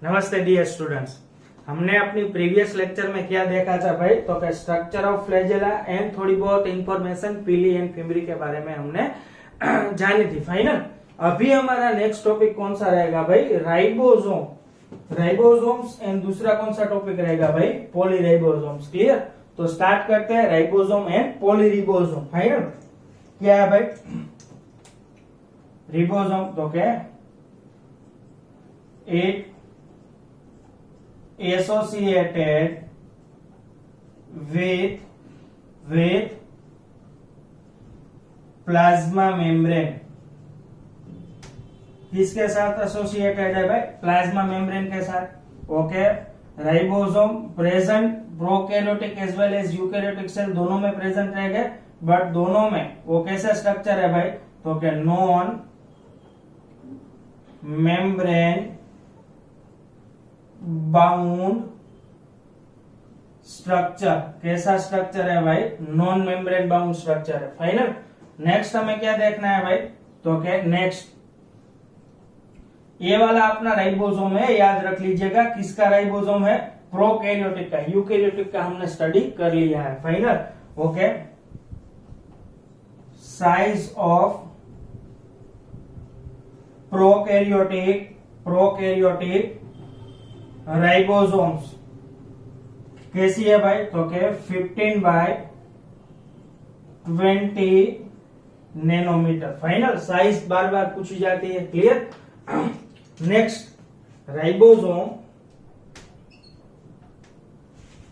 नमस्ते dear students. हमने अपनी प्रीवियस लेक्चर में क्या देखा था भाई, तो क्या स्ट्रक्चर ऑफ फ्लैजेला एंड थोड़ी बहुत इंफॉर्मेशन पीली एंड फिमरी के बारे में हमने जानी थी। फाइनल अभी हमारा नेक्स्ट टॉपिक कौन सा रहेगा भाई, राइबोसोम्स एंड दूसरा कौन सा टॉपिक रहेगा भाई, पॉलीराइबोसोम्स। क्लियर। तो स्टार्ट करते हैं राइबोसोम एंड पॉलीरिबोसोम। फाइनल क्या है भाई, रिबोसोम तो क्या, it associated with plasma membrane. किसके साथ एसोसिएटेड है भाई, प्लाज्मा मेम्ब्रेन के साथ। Okay. Ribosome present prokaryotic as well as eukaryotic cell दोनों में प्रेजेंट रहेंगे, बट दोनों में वो कैसा स्ट्रक्चर है भाई, तो क्या नॉन मेम्ब्रेन बाउंड स्ट्रक्चर। कैसा स्ट्रक्चर है भाई, नॉन मेम्ब्रेन बाउंड स्ट्रक्चर है। फाइनल नेक्स्ट हमें क्या देखना है भाई, तो क्या नेक्स्ट ये वाला अपना राइबोसोम है, याद रख लीजिएगा। किसका राइबोसोम है, प्रोकैरियोटिक का। यूकैरियोटिक का हमने स्टडी कर लिया है। Final okay. Size of prokaryotic ribosomes कैसी है भाई, तो क्या 15/20 नैनोमीटर। फाइनल साइज बार बार पूछी जाती है। क्लियर। नेक्स्ट राइबोसोम,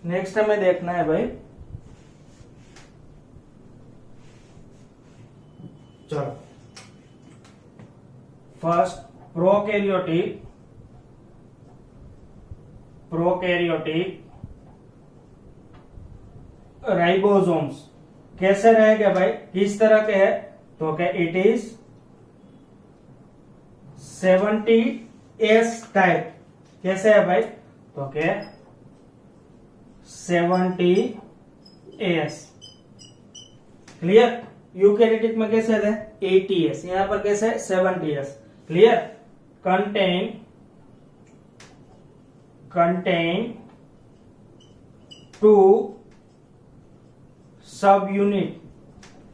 नेक्स्ट हमें देखना है भाई, चलो फर्स्ट प्रोकैरियोटिक राइबोसोम्स कैसे रहेगा भाई, किस तरह के है, तो क्या इट इज 70S टाइप। कैसे है भाई, तो क्या 70S। क्लियर। यूकैरियोटिक में कैसे है 80S, यहां पर कैसे 70S। Clear. contain 2 sub unit.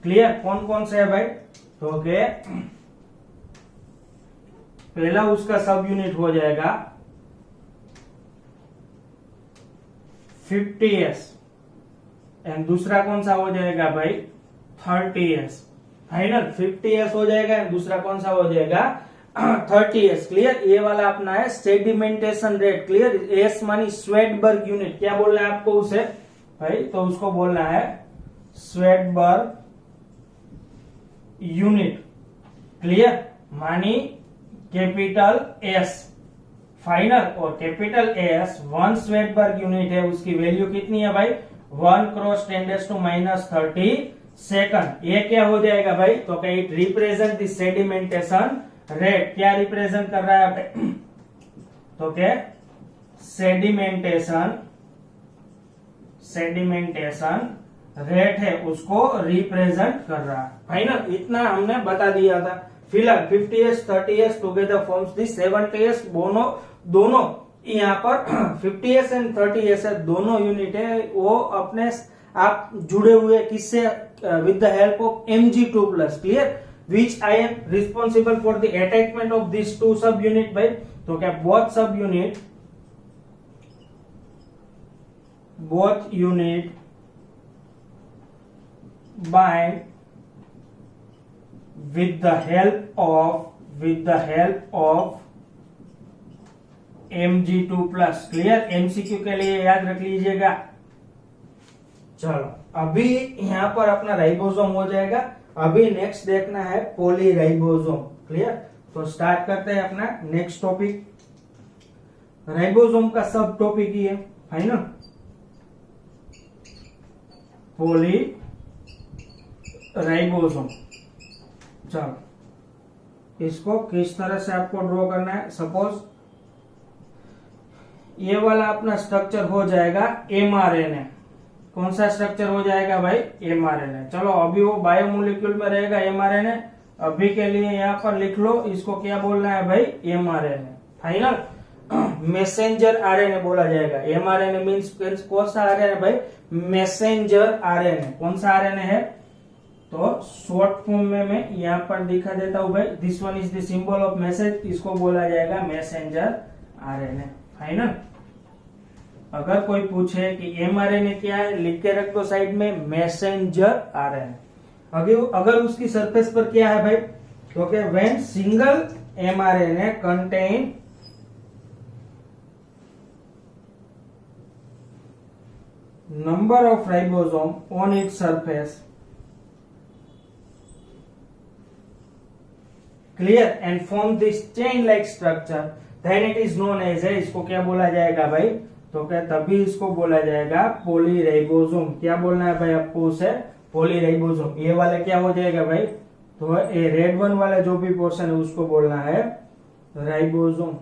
Clear. कौन कौन से है भाई, तो क्या पहला उसका सब यूनिट हो जाएगा 50S एंड दूसरा कौन सा हो जाएगा भाई 30S। फाइनल 50S हो जाएगा एंड दूसरा कौन सा हो जाएगा 30S। क्लियर। ये वाला अपना है सेडिमेंटेशन रेट। क्लियर। एस मानी स्वेटबर्ग यूनिट। क्या बोलना है आपको उसे भाई, तो उसको बोलना है स्वेटबर्ग यूनिट। क्लियर। मानी कैपिटल एस। फाइनल और कैपिटल एस 1 स्वेटबर्ग यूनिट है, उसकी वैल्यू कितनी है भाई 1 क्रॉस 10⁻³ सेकंड। ये क्या हो जाएगा भाई, तो क्या it represent the sedimentation rate. क्या रिप्रेजेंट कर रहा है, तो क्या सेडिमेंटेशन रेट है, उसको रिप्रेजेंट कर रहा है। फाइनल इतना हमने बता दिया था। फिलहाल 50S 30S टुगेदर फॉर्म्स दी 70S। दोनों यहाँ पर 50S एंड 30S है, दोनों यूनिट है वो अपने आप जुड़े हुए किससे, with the help of Mg2+। Clear. which I am responsible for the attachment of these 2 sub unit by, तो क्या both unit bind with the help of Mg2+। Clear. MCQ के लिए याद रख लीजिएगा। चलो अभी यहां पर अपना राइबोसोम हो जाएगा। अभी नेक्स्ट देखना है पॉलीराइबोसोम। क्लियर। तो स्टार्ट करते हैं अपना नेक्स्ट टॉपिक। राइबोसोम का सब टॉपिक ही है। Final polyribosome. चलो इसको किस तरह से आपको ड्रॉ करना है, सपोज ये वाला अपना स्ट्रक्चर हो जाएगा mRNA। कौन सा स्ट्रक्चर हो जाएगा भाई, mRNA। चलो अभी वो बायोमोलिक्यूल में रहेगा mRNA। अभी के लिए यहाँ पर लिख लो, इसको क्या बोलना है भाई mRNA। फाइनल मैसेंजर आरएनए बोला जाएगा। एमआरएनए मीन्स कौन सा आरएनए भाई? Messenger RNA. कौन सा आरएनए है? तो शॉर्ट फॉर्म में मैं यहाँ पर दिखा देता हूँ भाई। This one is the symbol of message, इसको बोला जाएगा मैसेंजर आरएनए। फाइनल। अगर कोई पूछे कि एमआरएनए क्या है, लिख के रख दो साइड में, मैसेंजर आरएनए। अगर उसकी सरफेस पर क्या है भाई, तो क्या, when single mRNA contain number of ribosome on its surface, clear, and form this chain like structure, then it is known as है। इसको क्या बोला जाएगा भाई? तो क्या, तभी इसको बोला जाएगा पॉलीराइबोसोम। क्या बोलना है भाई आपको उसे? पॉलीराइबोसोम। ये वाला क्या हो जाएगा भाई? तो ये रेड वन वाला जो भी पोर्शन है उसको बोलना है राइबोसोम।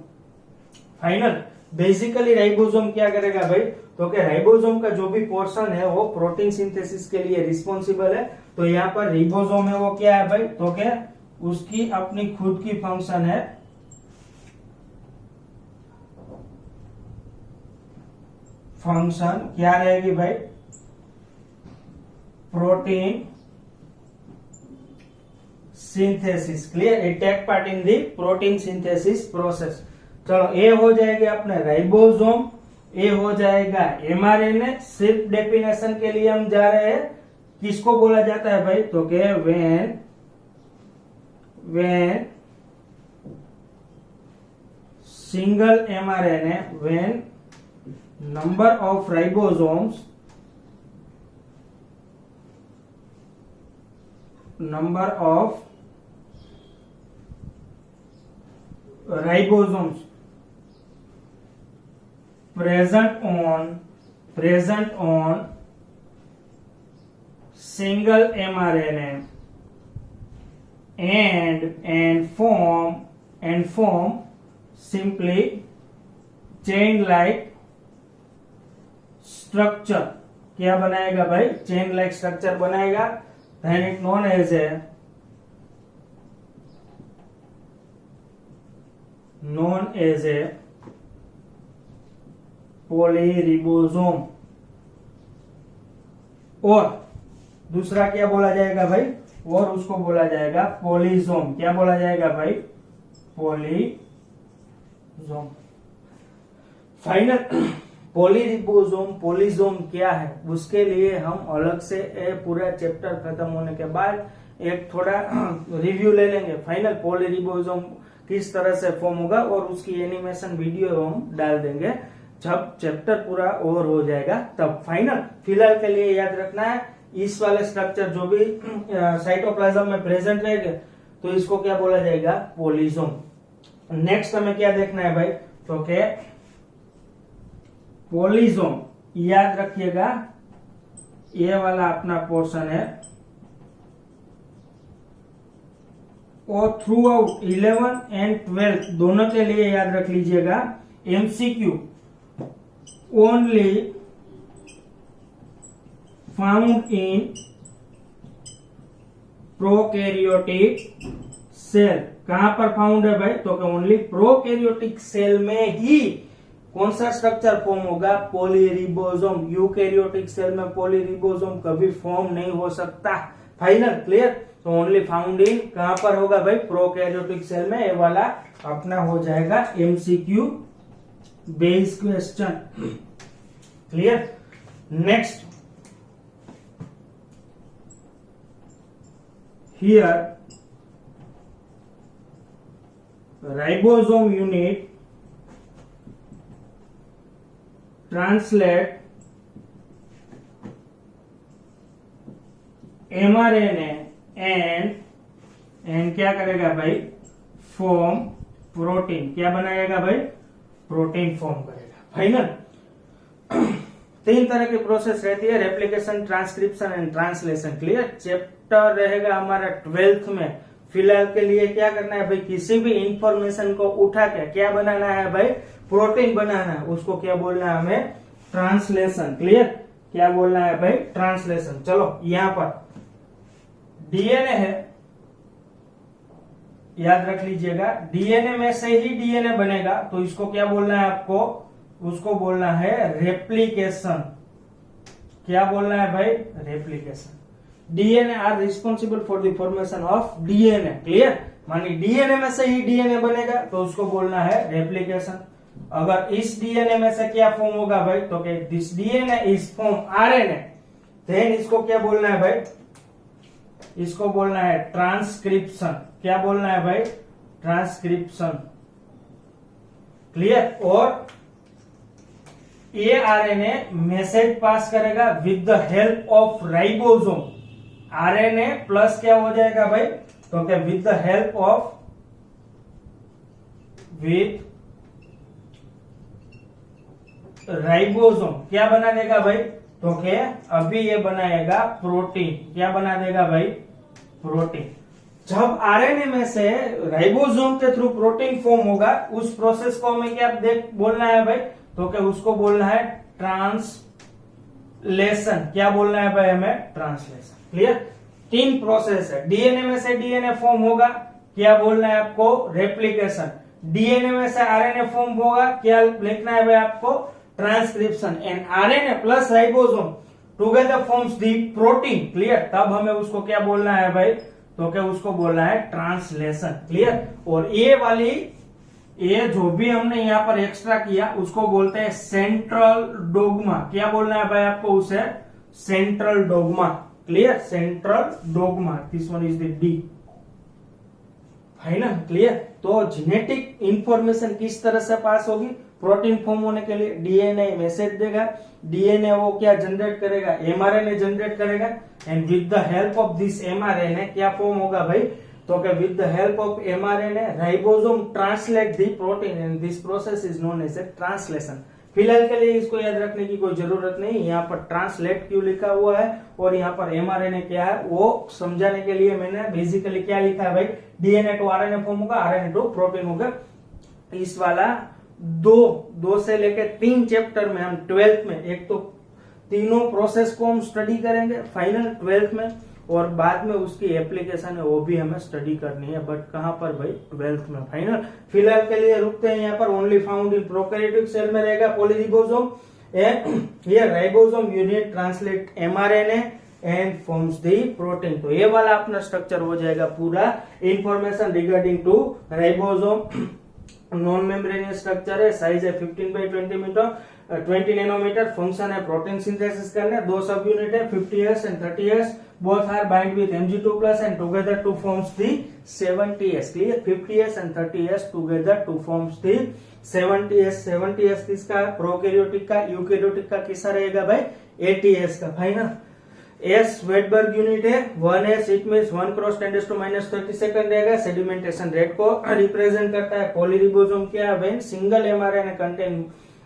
फाइनल। बेसिकली राइबोसोम क्या करेगा भाई? तो क्या, राइबोसोम का जो भी पोर्शन है वो प्रोटीन सिंथेसिस के लिए रिस्पॉन्सिबल है। तो यहाँ पर रिबोसोम है वो क्या है भाई? तो क्या, उसकी अपनी खुद की फंक्शन है, फंक्शन क्या रहेगी भाई? Protein synthesis. Clear, it take part in the protein synthesis process. चलो, ए हो जाएगी अपने राइबोसोम, ए हो जाएगा एमआरएनए। सिर्फ डेफिनेशन के लिए हम जा रहे हैं, किसको बोला जाता है भाई? तो क्या, when single mRNA, when number of ribosomes present on single mRNA and form simply chain like structure। क्या बनाएगा भाई? चेन लाइक स्ट्रक्चर बनाएगा। then it known as a पॉलीरिबोसोम। और दूसरा क्या बोला जाएगा भाई? और उसको बोला जाएगा पॉलीसोम। क्या बोला जाएगा भाई? पॉलीसोम। फाइनल। पॉलीसोम क्या है उसके लिए हम अलग से पूरा चैप्टर खत्म होने के बाद एक थोड़ा रिव्यू ले लेंगे। फाइनल, पॉलीरिबोसोम किस तरह से फॉर्म होगा और उसकी एनिमेशन वीडियो हम डाल देंगे जब चैप्टर पूरा ओवर हो जाएगा तब। फाइनल, फिलहाल के लिए याद रखना है, इस वाले स्ट्रक्चर जो भी साइटोप्लाज्म में प्रेजेंट रहेगा तो इसको क्या बोला जाएगा? पॉलीसोम। नेक्स्ट हमें क्या देखना है भाई? तो क्या, पॉलीसोम। याद रखिएगा, ये वाला अपना पोर्शन है और थ्रू आउट 11 एंड 12 दोनों के लिए याद रख लीजिएगा। MCQ only found in prokaryotic cell. कहां पर फाउंड है भाई? तो ओनली प्रोकैरियोटिक सेल में ही कौन सा स्ट्रक्चर फॉर्म होगा? पॉलीरिबोसोम। यूकैरियोटिक सेल में पॉलीरिबोसोम कभी फॉर्म नहीं हो सकता। Final, clear. तो ओनली फाउंड इन कहां पर होगा भाई? प्रोकैरियोटिक सेल में। ये वाला अपना हो जाएगा MCQ based question. Clear. Next, here ribosome unit translate mRNA and क्या करेगा भाई? Form protein. क्या बनाएगा भाई? प्रोटीन फॉर्म करेगा। फाइनल। तीन तरह की प्रोसेस रहती है, replication, transcription and translation. Clear. Chapter रहेगा हमारा 12th में। फिलहाल के लिए क्या करना है भाई? किसी भी इंफॉर्मेशन को उठा के क्या बनाना है भाई? प्रोटीन बनाना है। उसको क्या बोलना है हमें? ट्रांसलेशन। क्लियर। क्या बोलना है भाई? ट्रांसलेशन। चलो, यहां पर डीएनए है, याद रख लीजिएगा, डीएनए में से ही डीएनए बनेगा, तो इसको क्या बोलना है आपको, उसको बोलना है रेप्लिकेशन। क्या बोलना है भाई, replication. DNA are responsible for the formation of DNA, clear. मानी डीएनए में से ही डीएनए बनेगा तो उसको बोलना है रेप्लिकेशन। अगर इस डीएनए में से क्या फॉर्म होगा भाई, तो this DNA is form RNA, then इसको क्या बोलना है भाई, इसको बोलना है ट्रांसक्रिप्शन। क्या बोलना है भाई, ट्रांसक्रिप्शन, क्लियर। और ये आरएनए मैसेज पास करेगा with the help of ribosome. RNA plus क्या हो जाएगा भाई, तो क्या with the help of, with ribosome क्या बना देगा भाई, तो क्या अभी ये बनाएगा प्रोटीन। क्या बना देगा भाई, प्रोटीन। जब आरएनए में से राइबोसोम के थ्रू प्रोटीन फॉर्म होगा, उस प्रोसेस को हमें क्या बोलना है भाई, तो क्या उसको बोलना है ट्रांसलेशन। क्या बोलना है भाई हमें, ट्रांसलेशन, क्लियर। 3 प्रोसेस है, डीएनए में से डीएनए फॉर्म होगा, क्या बोलना है आपको, रेप्लिकेशन। डीएनए में से आरएनए फॉर्म होगा, क्या लिखना है भाई आपको, transcription. And RNA plus ribosome together forms the protein, clear. तब हमें उसको क्या बोलना है भाई, तो क्या उसको बोलना है ट्रांसलेशन, क्लियर। और ये जो भी हमने यहाँ पर एक्स्ट्रा किया उसको बोलते हैं सेंट्रल डोग्मा। क्या बोलना है भाई आपको उसे, central dogma, clear, central dogma. This one is the D, है ना, क्लियर। तो जेनेटिक इंफॉर्मेशन किस तरह से पास होगी, प्रोटीन फॉर्म होने के लिए डीएनए मैसेज देगा, डीएनए वो क्या जनरेट करेगा, एमआरएनए जनरेट करेगा, and with the help of this mRNA क्या फॉर्म होगा भाई, तो क्या with the help of mRNA ribosome translate the protein, and this process is known as a translation. फिलहाल के लिए इसको याद रखने की कोई जरूरत नहीं, यहाँ पर ट्रांसलेट क्यों लिखा हुआ है और यहाँ पर एमआरएनए क्या है वो समझाने के लिए मैंने बेसिकली क्या लिखा है भाई, डीएनए टू आरएनए फॉर्म होगा, आरएनए टू प्रोटीन होगा। इस वाला दो से लेकर 3 चैप्टर में हम 12th में, एक तो तीनों प्रोसेस को हम स्टडी करेंगे फाइनल 12th में, और बाद में उसकी एप्लीकेशन है वो भी हमें स्टडी करनी है, बट कहां पर भाई, 12th में फाइनल। फिलहाल के लिए रुकते हैं यहाँ पर। Only found in prokaryotic cell में रहेगा polyribosome, and here ribosome unit translate mRNA and forms the protein. तो ये वाला अपना स्ट्रक्चर हो जाएगा पूरा, information regarding to ribosome. Non membranous structure है, साइज है 15 नैनोमीटर, फंक्शन है प्रोटीन सिंथेसिस करने, 2 सब यूनिट है 50S एंड 30S, both are bind with Mg2+ and together to forms the 70S, clear। 50S and 30S together to forms the 70S। 70S किसका, prokaryotic का, eukaryotic का किसका रहेगा भाई, 80S का, फाइनल। S वेटबर्ग यूनिट है, 1S it means 1 cross 10⁻30 second रहेगा। Sedimentation rate को रिप्रेजेंट करता है। पॉलीरिबोसोम क्या है, when single mRNA contain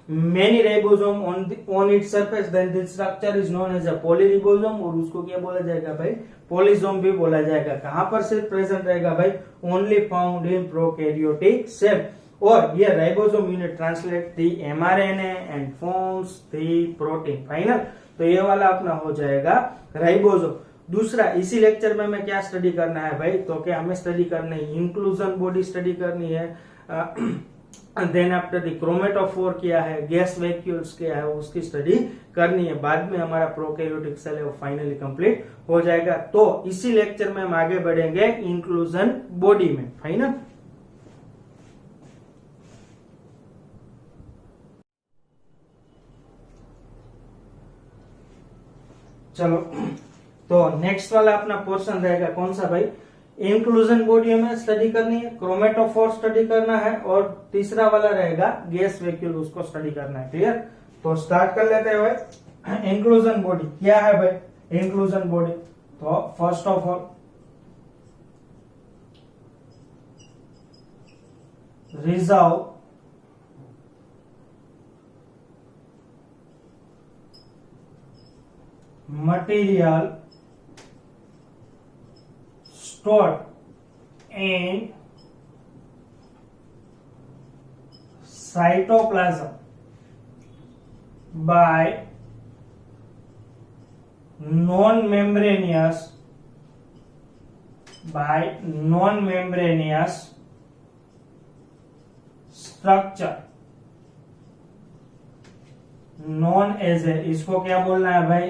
many ribosome on its surface, then this structure is known as a polyribosome, और उसको क्या बोला जाएगा भाई, पोलिसोम भी बोला जाएगा। कहां पर से प्रेजेंट रहेगा भाई, only found in prokaryotic cell. और ये ribosome unit translate the mRNA and forms the protein, final. तो ये वाला अपना हो जाएगा राइबोसोम। दूसरा, इसी लेक्चर में हमें क्या स्टडी करना है भाई, तो क्या हमें स्टडी करनी है इंक्लूजन बॉडी स्टडी करनी है, देन आफ्टर द क्रोमेटोफोर क्या है, गैस वैक्यूल्स क्या है, उसकी स्टडी करनी है। बाद में हमारा प्रोकैरियोटिक सेल है वो फाइनली कंप्लीट हो जाएगा। तो इसी लेक्चर में हम आगे बढ़ेंगे इंक्लूजन बॉडी में, फाइनल। चलो, तो नेक्स्ट वाला अपना पोर्शन रहेगा कौन सा भाई, इंक्लूजन बॉडी हमें स्टडी करनी है, क्रोमेटोफोर स्टडी करना है, और तीसरा वाला रहेगा गैस वैक्यूल, उसको स्टडी करना है, क्लियर। तो स्टार्ट कर लेते हैं भाई। इंक्लूजन बॉडी क्या है भाई, इंक्लूजन बॉडी, तो first of all reserve material stored in cytoplasm by non-membranous by non membranous structure known as a, इसको क्या बोलना है भाई,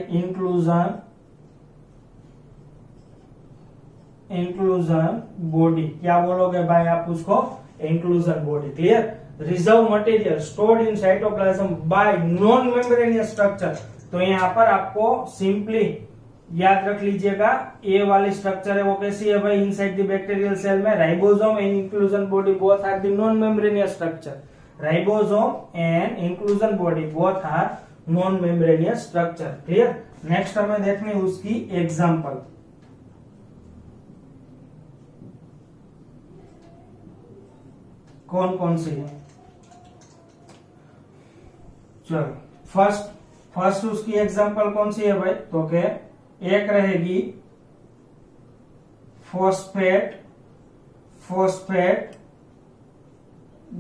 इंक्लूजन बॉडी। क्या बोलोगे भाई आप उसको, inclusion body. Clear. Reserve material stored in cytoplasm bye non membranous structure. तो यहाँ पर आपको सिंपली याद रख लीजिएगा, ए वाली स्ट्रक्चर है वो कैसी है भाई, इनसाइड द बैक्टीरियल सेल में ribosome and inclusion body both are the non membranous structure. Ribosome and inclusion body both are non membranous structure. Clear. Next हमें देखनी उसकी एग्जाम्पल। कौन कौन सी है, चलो फर्स्ट उसकी एग्जांपल कौन सी है भाई, तो क्या एक रहेगी फॉस्फेट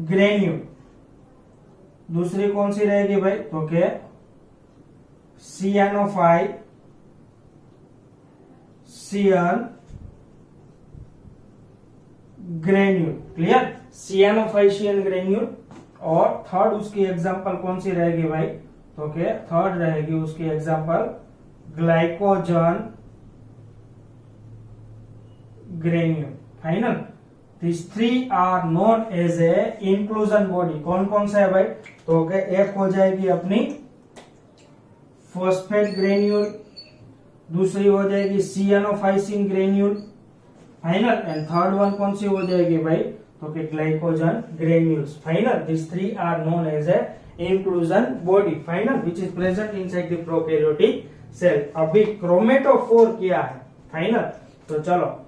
ग्रेन्यूल। दूसरी कौन सी रहेगी भाई, तो क्या cyan granule. Clear. Cyanophycean granule. और थर्ड उसकी एग्जांपल कौन सी रहेगी भाई, तो क्या थर्ड रहेगी उसकी example glycogen granule. Final. This three are known as a inclusion body. कौन कौन सा है भाई, तो क्या एक हो जाएगी अपनी फॉस्फेट ग्रेन्यूल, दूसरी हो जाएगी cyanophycin granule. Final. And third one कौन सी हो जाएगी भाई, तो कि glycogen granules. Final. This three are known as a inclusion body. Final. Which is present inside the prokaryotic cell. अभी क्रोमेटोफोर किया है। फाइनल। तो चलो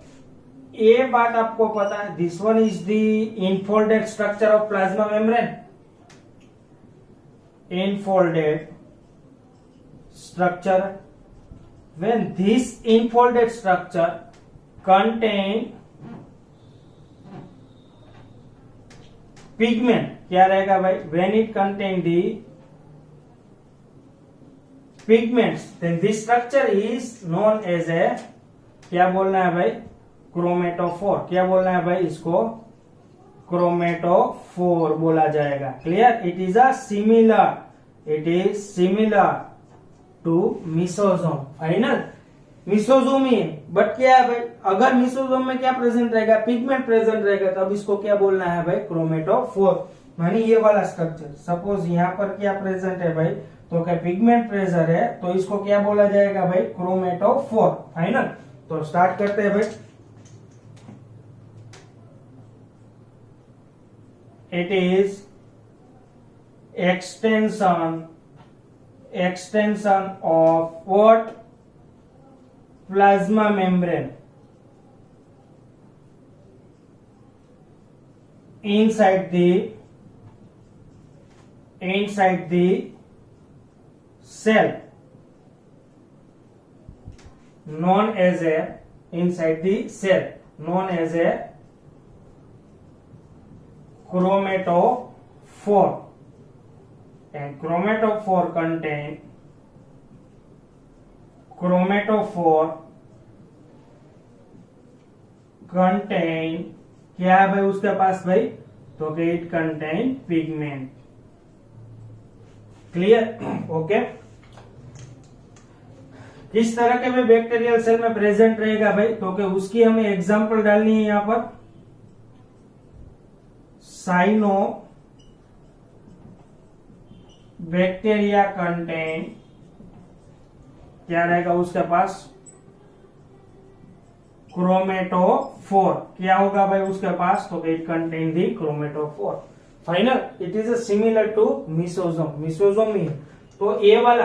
ये बात आपको पता है, this one is the infolded structure of plasma membrane. Infolded structure, when this infolded structure contain pigment, क्या रहेगा भाई, when it contain the pigments then this structure is known as a, क्या बोलना है भाई, क्रोमेटोफोर। क्या बोलना है भाई, इसको क्रोमेटोफोर बोला जाएगा। Clear. It is similar to mesosome. Final. Mesosome ही है, बट क्या है भाई, अगर मिसोजोम में क्या प्रेजेंट रहेगा, पिगमेंट प्रेजेंट रहेगा, तब इसको क्या बोलना है भाई, क्रोमेटोफोर। मानी ये वाला स्ट्रक्चर, सपोज यहाँ पर क्या प्रेजेंट है भाई, तो क्या पिगमेंट प्रेजेंट है, तो इसको क्या बोला जाएगा भाई, क्रोमेटोफोर। फाइनल। तो स्टार्ट करते हैं भाई। It is extension of what, plasma membrane inside the cell known as a, inside the cell known as a chromatophore. And chromatophore contain क्या है भाई उसके पास भाई, तो it contain pigment. Clear. Okay. किस तरह के में बैक्टीरियल सेल में प्रेजेंट रहेगा भाई, तो उसकी हमें एग्जांपल डालनी है यहाँ पर। साइनो बैक्टीरिया कंटेन, क्या रहेगा उसके पास, क्रोमेटोफोर। क्या होगा भाई उसके पास, तो it contain the chromatophore. Final. It is similar to mesosome. Mesosome ही है। तो ए वाला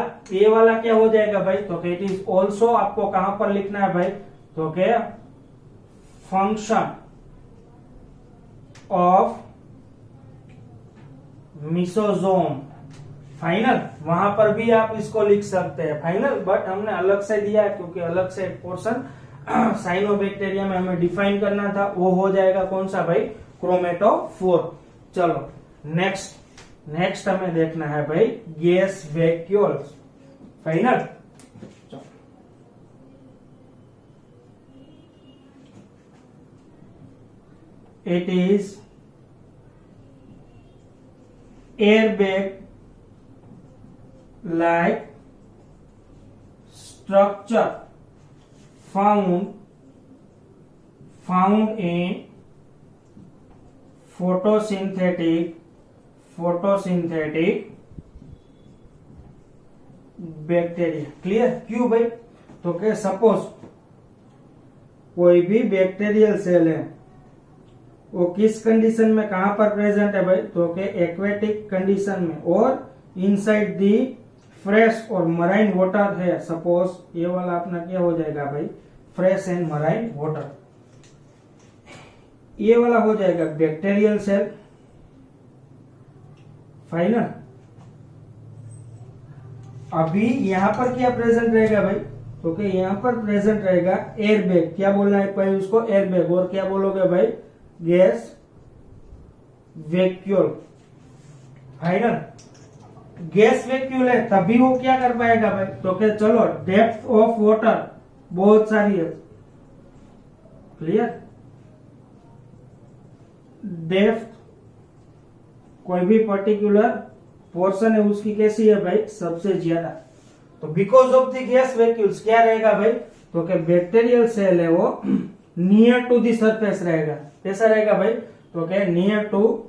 क्या हो जाएगा भाई, तो इट इज ऑल्सो, आपको कहां पर लिखना है भाई, तो क्या फंक्शन ऑफ मिसोजोम। फाइनल। वहां पर भी आप इसको लिख सकते हैं। फाइनल। बट हमने अलग से दिया है, क्योंकि अलग से एक पोर्शन साइनोबैक्टीरिया में हमें डिफाइन करना था, वो हो जाएगा कौन सा भाई, क्रोमेटोफोर। चलो नेक्स्ट हमें देखना है भाई gas vacuoles. Final. it is airbag like structure found in photosynthetic bacteria. Clear? क्यों भाई? तो के सपोज कोई भी बैक्टीरियल सेल है, वो किस कंडीशन में कहां पर प्रेजेंट है भाई? तो के एक्वेटिक कंडीशन में और इनसाइड दी फ्रेश और मराइन वाटर है। सपोज ये वाला अपना क्या हो जाएगा भाई? Fresh and marine water. ये वाला हो जाएगा बैक्टीरियल सेल। फाइनल। अभी यहां पर क्या प्रेजेंट रहेगा भाई? तो कि यहां पर प्रेजेंट रहेगा एयरबैग। क्या बोलना है भाई उसको? एयरबैग। और क्या बोलोगे भाई? Gas vacuole. Final. Gas vacuole है तभी वो क्या कर पाएगा भाई? तो कि चलो डेप्थ ऑफ वाटर बहुत सारी है। क्लियर? डेप्थ कोई भी पर्टिकुलर पोर्शन है उसकी कैसी है भाई? सबसे ज्यादा। तो because of the gas vacuoles क्या रहेगा भाई? तो कि बैक्टीरियल सेल है वो नियर टू द सरफेस रहेगा। कैसा रहेगा भाई? तो क्या near to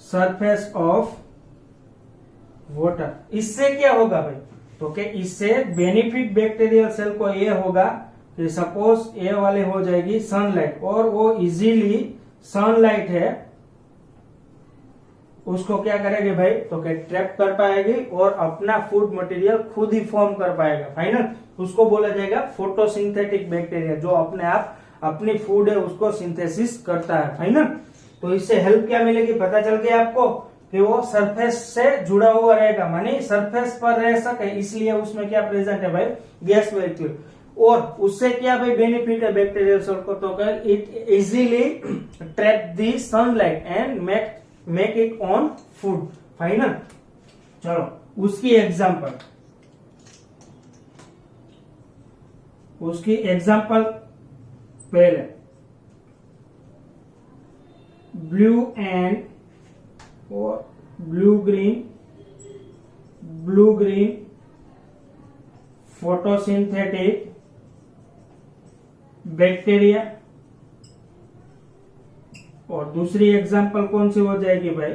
surface of water. इससे क्या होगा भाई? तो क्या इससे बेनिफिट बैक्टीरियल सेल को ये होगा कि सपोज ये वाले हो जाएगी सनलाइट, और वो इजीली सनलाइट है उसको क्या करेगी भाई? तो क्या ट्रैप कर पाएगी और अपना फूड मटेरियल खुद ही फॉर्म कर पाएगा। फाइनल। उसको बोला जाएगा फोटोसिंथेटिक बैक्टीरिया, जो अपने आप अपनी फूड है उसको सिंथेसिस करता है। फाइनल। तो इससे हेल्प क्या मिलेगी? पता चल गया आपको कि वो सरफेस से जुड़ा हुआ रहेगा, मानी सरफेस पर रह सके, इसलिए उसमें क्या प्रेजेंट है भाई? Gas vacuole. और उससे क्या भाई बेनिफिट है बैक्टीरियल सेल को? तो it easily trap the sunlight and make it on food. Final. चलो उसकी एग्जांपल पहले ब्लू ग्रीन फोटोसिंथेटिक बैक्टीरिया। और दूसरी एग्जांपल कौन सी हो जाएगी भाई?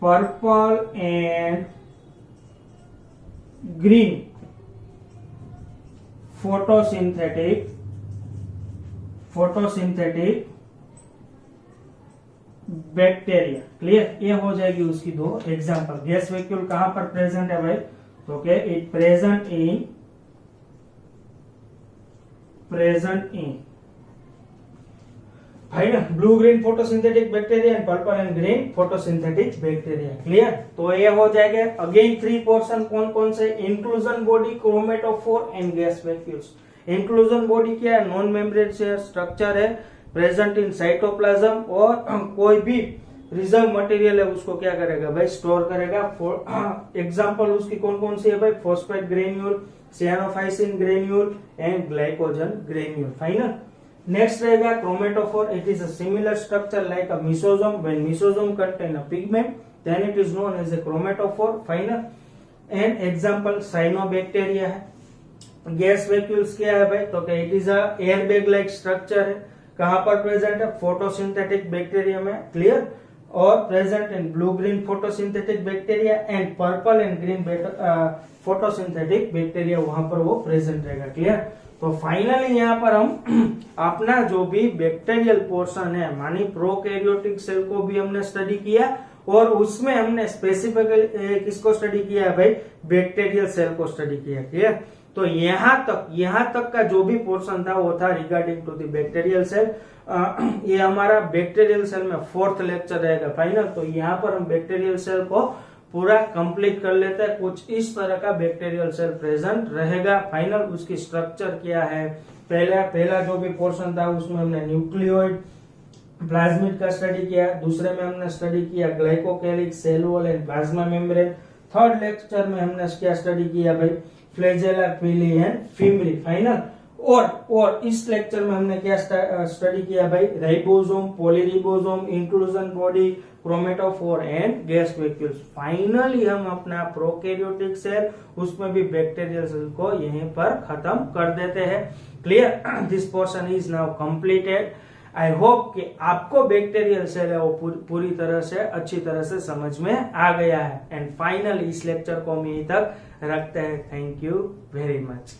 Purple and green photosynthetic bacteria. Clear? ये हो जाएगी उसकी दो एग्जांपल। गैस वैक्यूल कहां पर प्रेजेंट है भाई? तो क्या it present in final blue green photosynthetic bacteria and purple and green photosynthetic bacteria. Clear? तो ये हो जाएगा अगेन 3 पोर्शन। कौन कौन से? Inclusion body, chromatophore and gas vacuoles. Inclusion body क्या है? नॉन मेम्ब्रेन स्ट्रक्चर है, प्रेजेंट इन साइटोप्लाज्म, और कोई भी रिजर्व मटेरियल है उसको क्या करेगा भाई? स्टोर करेगा। एग्जांपल उसकी कौन कौन सी है भाई? Phosphate granule, cyanophycin granule and glycogen granule. Final. Next रहेगा chromatophore. It is a similar structure like a mesosome. When mesosome contain a pigment then it is known as a chromatophore. Final. And example cyanobacteria है। Gas vacuoles क्या है भाई? तो it is a airbag like structure है। कहां पर present है? Photosynthetic bacteria में। क्लियर? और present in blue green photosynthetic bacteria and purple and green photosynthetic bacteria, वहां पर वो प्रेजेंट रहेगा। क्लियर? तो फाइनली यहाँ पर हम अपना जो भी बैक्टीरियल पोर्शन है, मानी प्रोकैरियोटिक सेल को भी हमने स्टडी किया, और उसमें हमने स्पेसिफिकली किसको स्टडी किया है भाई? बैक्टीरियल सेल को स्टडी किया। क्लियर? तो यहाँ तक का जो भी पोर्शन था वो था regarding to the bacterial cell. ये हमारा बैक्टीरियल सेल में 4th लेक्चर रहेगा। फाइनल। तो यहाँ पर हम बैक्टीरियल सेल को पूरा कंप्लीट कर लेते हैं। कुछ इस तरह का बैक्टीरियल सेल प्रेजेंट रहेगा। फाइनल। उसकी स्ट्रक्चर क्या है? पहला जो भी पोर्शन था उसमें हमने न्यूक्लियोइड, प्लाज्मिड का स्टडी किया। दूसरे में हमने स्टडी किया glycocalyx, cell wall and plasma membrane. 3rd lecture में हमने क्या स्टडी किया भाई? फ्लैजेला, पिली एंड फिमरी। फाइनल। और इस लेक्चर में हमने क्या स्टडी किया भाई, ribosome, polyribosome, inclusion body, chromatophore and gas vacuoles. Finally हम अपना प्रोकैरियोटिक सेल, उसमें भी बैक्टीरियल सेल को यहीं पर खत्म कर देते हैं। Clear, this portion is now completed. I hope कि आपको बैक्टीरियल सेल है वो पूरी तरह से अच्छी तरह से समझ में आ गया है। एंड फाइनल इस लेक्चर को हम यहीं तक रखते हैं। Thank you very much.